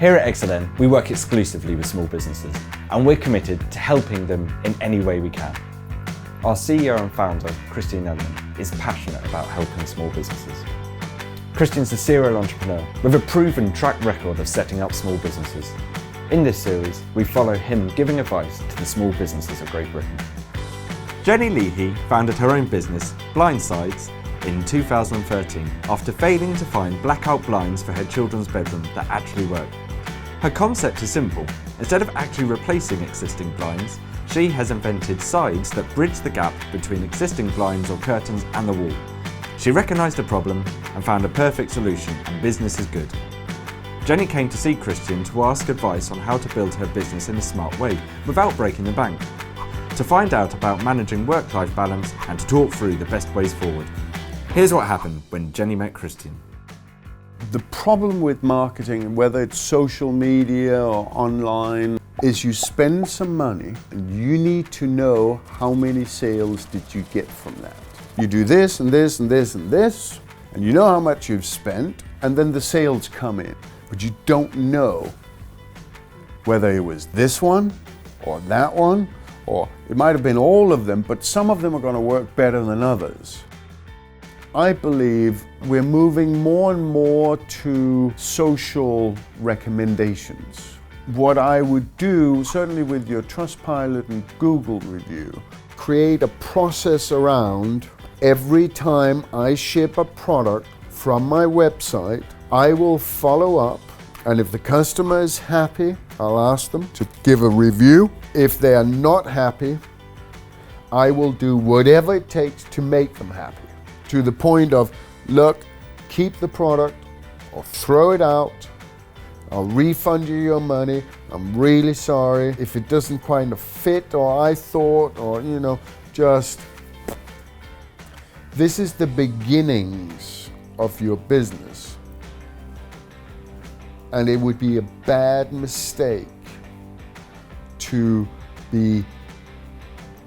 Here at XLN, we work exclusively with small businesses, and we're committed to helping them in any way we can. Our CEO and founder, Christian Nellemann, is passionate about helping small businesses. Christian's a serial entrepreneur with a proven track record of setting up small businesses. In this series, we follow him giving advice to the small businesses of Great Britain. Jenny Leahy founded her own business, Blindsides, in 2013 after failing to find blackout blinds for her children's bedroom that actually worked. Her concept is simple. Instead of actually replacing existing blinds, she has invented sides that bridge the gap between existing blinds or curtains and the wall. She recognised the problem and found a perfect solution, and business is good. Jenny came to see Christian to ask advice on how to build her business in a smart way without breaking the bank, to find out about managing work-life balance and to talk through the best ways forward. Here's what happened when Jenny met Christian. The problem with marketing, whether it's social media or online, is you spend some money and you need to know how many sales did you get from that. You do this and this and this and this, and you know how much you've spent, and then the sales come in. But you don't know whether it was this one or that one, or it might have been all of them, but some of them are going to work better than others. I believe we're moving more and more to social recommendations. What I would do, certainly with your Trustpilot and Google review, create a process around every time I ship a product from my website, I will follow up, and if the customer is happy, I'll ask them to give a review. If they are not happy, I will do whatever it takes to make them happy. To the point of, look, keep the product or throw it out. I'll refund you your money. I'm really sorry if it doesn't kind of fit, or I thought, or just. This is the beginnings of your business. And it would be a bad mistake to be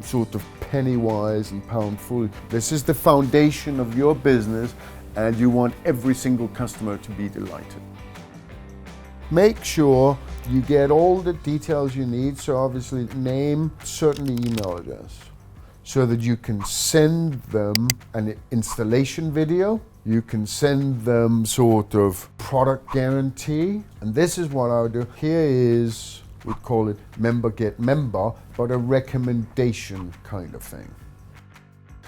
sort of penny wise and pound foolish. This is the foundation of your business, and you want every single customer to be delighted. Make sure you get all the details you need, so obviously name, certainly email address, so that you can send them an installation video, you can send them sort of product guarantee, and this is what I would do. Here is, we'd call it member get member, but a recommendation kind of thing.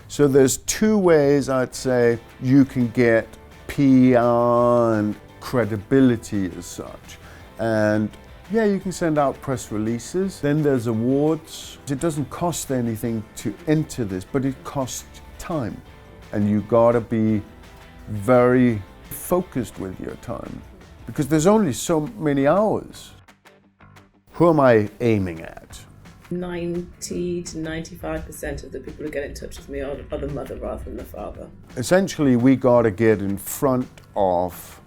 So there's two ways I'd say you can get PR and credibility as such. And yeah, you can send out press releases. Then there's awards. It doesn't cost anything to enter this, but it costs time. And you gotta be very focused with your time, because there's only so many hours. Who am I aiming at? 90 to 95% of the people who get in touch with me are the mother rather than the father. Essentially, we gotta get in front of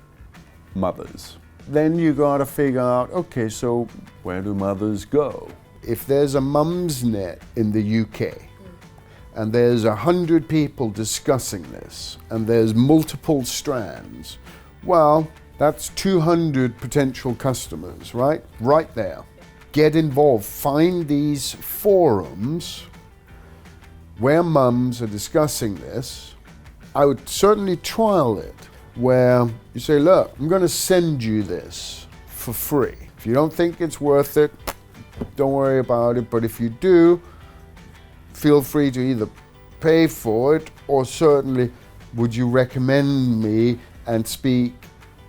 mothers. Then you gotta figure out, okay, so where do mothers go? If there's a mum's net in the UK, and there's 100 people discussing this, and there's multiple strands, well, that's 200 potential customers, right? Right there. Get involved. Find these forums where mums are discussing this. I would certainly trial it, where you say, look, I'm going to send you this for free. If you don't think it's worth it, don't worry about it. But if you do, feel free to either pay for it, or certainly would you recommend me and speak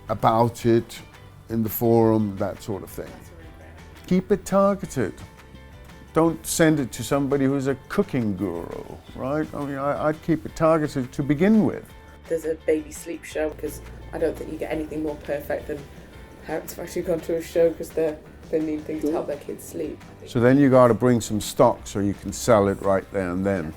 about it in the forum, that sort of thing. Keep it targeted. Don't send it to somebody who's a cooking guru, right? I mean, I'd keep it targeted to begin with. There's a baby sleep show, because I don't think you get anything more perfect than parents have actually gone to a show because they need things to help their kids sleep. So then you got to bring some stock so you can sell it right there and then.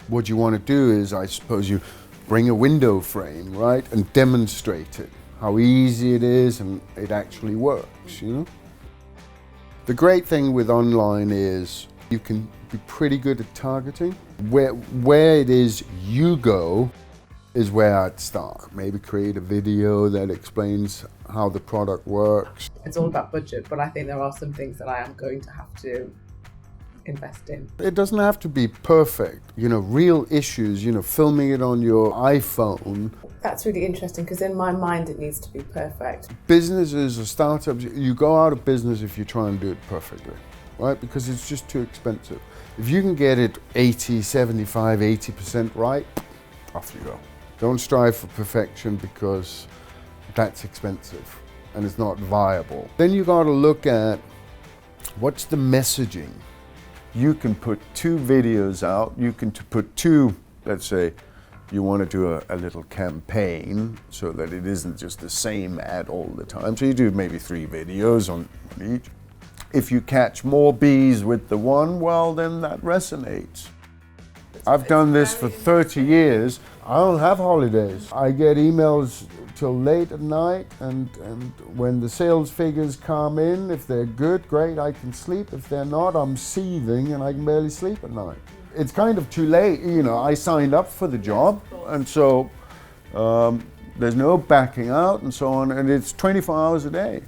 What you want to do is, I suppose, you bring a window frame, right, and demonstrate it, how easy it is and it actually works, The great thing with online is you can be pretty good at targeting. Where it is you go, is where I'd start. Maybe create a video that explains how the product works. It's all about budget, but I think there are some things that I am going to have to invest in. It doesn't have to be perfect. Real issues, filming it on your iPhone. That's really interesting because in my mind it needs to be perfect. Businesses or startups, you go out of business if you try and do it perfectly, right? Because it's just too expensive. If you can get it 80, 75, 80% right, off you go. Don't strive for perfection because that's expensive and it's not viable. Then you got to look at what's the messaging. You can put 2 videos out. You can put 2, let's say, you want to do a little campaign so that it isn't just the same ad all the time. So you do maybe 3 videos on each. If you catch more bees with the one, well, then that resonates. I've done this for 30 years. I don't have holidays. I get emails till late at night, and when the sales figures come in, if they're good, great, I can sleep. If they're not, I'm seething and I can barely sleep at night. It's kind of too late, I signed up for the job, and so there's no backing out and so on, and it's 24 hours a day.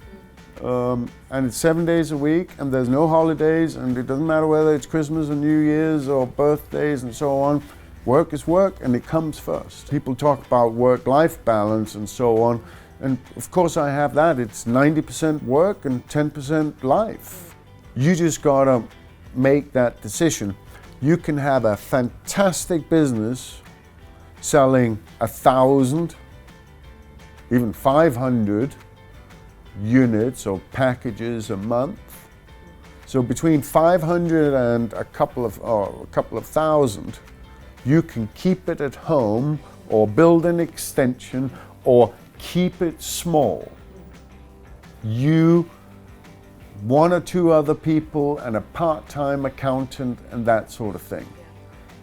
And it's 7 days a week, and there's no holidays, and it doesn't matter whether it's Christmas or New Year's or birthdays and so on. Work is work, and it comes first. People talk about work-life balance and so on, and of course I have that. It's 90% work and 10% life. You just gotta make that decision. You can have a fantastic business selling 1,000, even 500 units or packages a month. So between 500 and a couple of thousand, you can keep it at home or build an extension or keep it small. You, 1 or 2 other people and a part-time accountant and that sort of thing.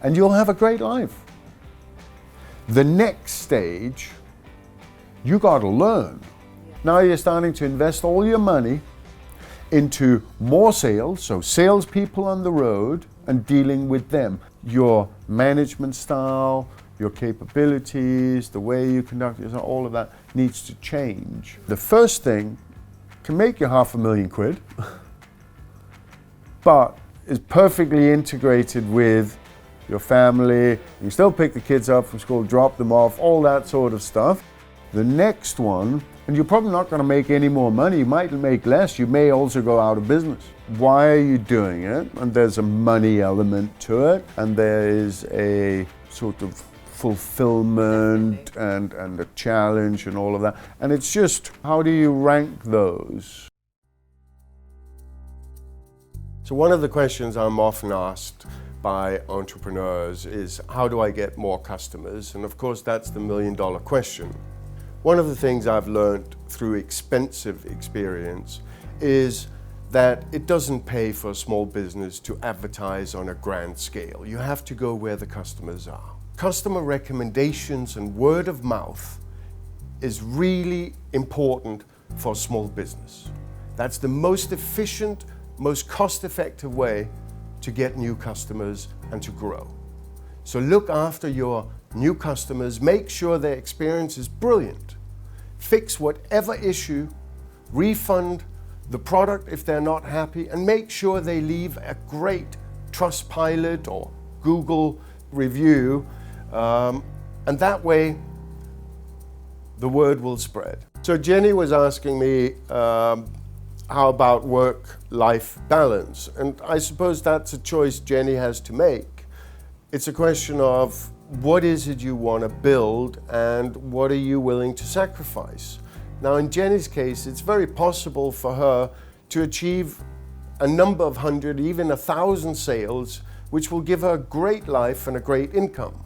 And you'll have a great life. The next stage, you got to learn. Now you're starting to invest all your money into more sales, so salespeople on the road and dealing with them. Your management style, your capabilities, the way you conduct yourself, all of that needs to change. The first thing can make you £500,000 but is perfectly integrated with your family. You can still pick the kids up from school, drop them off, all that sort of stuff. The next one, and you're probably not going to make any more money, you might make less, you may also go out of business. Why are you doing it? And there's a money element to it, and there is a sort of fulfillment and a challenge and all of that. And it's just, how do you rank those? So one of the questions I'm often asked by entrepreneurs is, how do I get more customers? And of course, that's the million-dollar question. One of the things I've learned through expensive experience is that it doesn't pay for a small business to advertise on a grand scale. You have to go where the customers are. Customer recommendations and word of mouth is really important for a small business. That's the most efficient, most cost-effective way to get new customers and to grow. So look after your new customers, make sure their experience is brilliant. Fix whatever issue, refund the product if they're not happy, and make sure they leave a great Trustpilot or Google review, and that way the word will spread. So Jenny was asking me, how about work-life balance? And I suppose that's a choice Jenny has to make. It's a question of, what is it you want to build and what are you willing to sacrifice? Now in Jenny's case, it's very possible for her to achieve a number of 100, even 1,000 sales, which will give her a great life and a great income.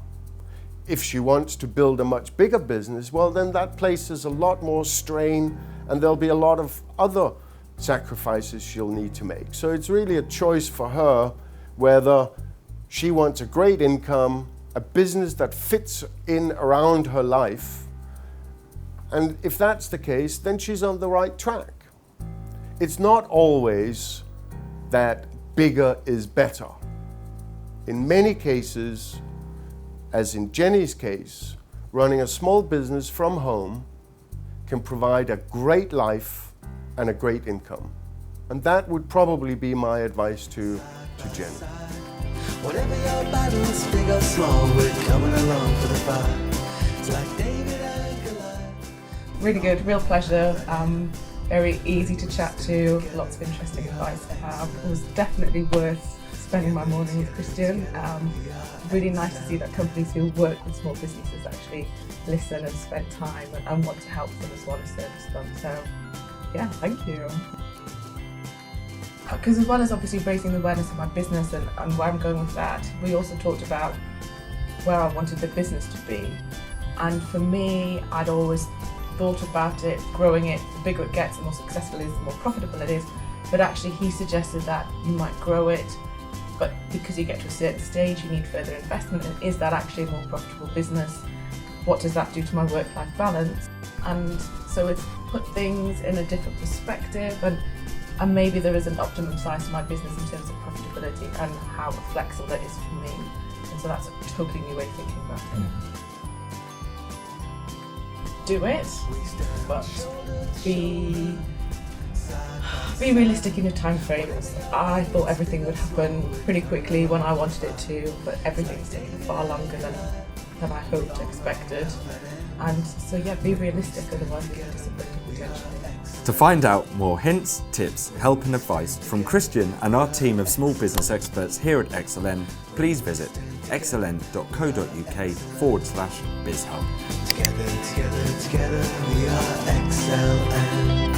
If she wants to build a much bigger business, well then that places a lot more strain and there'll be a lot of other sacrifices she'll need to make. So it's really a choice for her whether she wants a great income, a business that fits in around her life, and if that's the case, then she's on the right track. It's not always that bigger is better. In many cases, as in Jenny's case, running a small business from home can provide a great life and a great income. And that would probably be my advice to Jen. Whatever your battles, big or small, we're coming along for the fight. It's like David and Goliath. Really good, real pleasure. Very easy to chat to, lots of interesting advice. It was definitely worth spending my morning with Christian. Really nice to see that companies who work with small businesses actually listen and spend time and want to help them as well as service them. So yeah, thank you. Because as well as obviously raising the awareness of my business and where I'm going with that, we also talked about where I wanted the business to be. And for me, I'd always thought about it, growing it, the bigger it gets, the more successful it is, the more profitable it is. But actually he suggested that you might grow it, but because you get to a certain stage, you need further investment. And is that actually a more profitable business? What does that do to my work-life balance? And so it's put things in a different perspective, and maybe there is an optimum size to my business in terms of profitability and how flexible it is for me. And so that's a totally new way of thinking about it. Do it, but be realistic in your time frames. I thought everything would happen pretty quickly when I wanted it to, but everything's taken far longer than I hoped, expected. And so yeah, be realistic, otherwise you're disappointed potentially. To find out more hints, tips, help and advice from Christian and our team of small business experts here at XLN, please visit xln.co.uk/bizhub. Together, we are XLN.